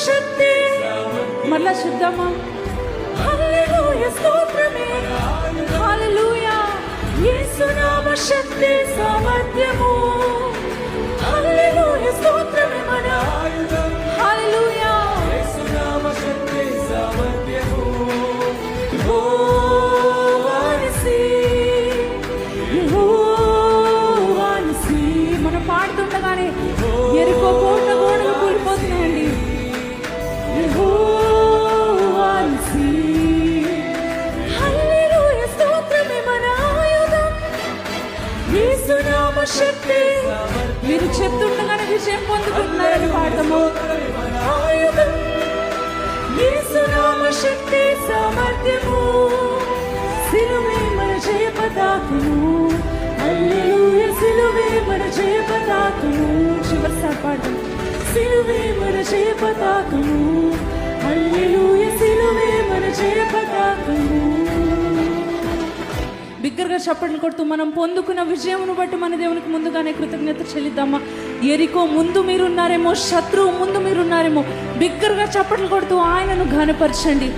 శక్తి. మళ్ళా శుద్ధమా. హల్లెలూయా స్తోత్రమే. హల్లెలూయా యేసునామ శక్తి సామర్థ్యము. హల్లెలూయా స్తోత్రమే మన ఆయుధం. హల్లెలూయా యేసునామ శక్తి సామర్థ్యము. మనం పాడుతుండగానే ఎరుకో కోట గోడలు కూలిపోతున్నాయండి. హల్లెలూయా స్తోత్రమే మన ఆయుధం. యేసునామ శక్తి. మీరు చెప్తుండగానే విజయం పొందుకుంటున్నారని పాడతాము. ఆయుధం యేసునామ శక్తి సామర్థ్యము. సిలువే మన జయ పతాకము. హల్లెలూయా సిలువే మన జయ పతాకము. చివరిసారి పాడతాం. సిలువే మన జయ పతాకము. హల్లెలూయా సిలువే మన జయ పతాకము. బిగ్గరగా చప్పట్లు కొడుతూ మనం పొందుకున్న విజయమును బట్టి మన దేవునికి ముందుగానే కృతజ్ఞత చెల్లిద్దామా. ఎరికో ముందు మీరున్నారేమో, శత్రువు ముందు మీరున్నారేమో, బిగ్గరగా చప్పట్లు కొడుతూ ఆయనను ఘనపరచండి.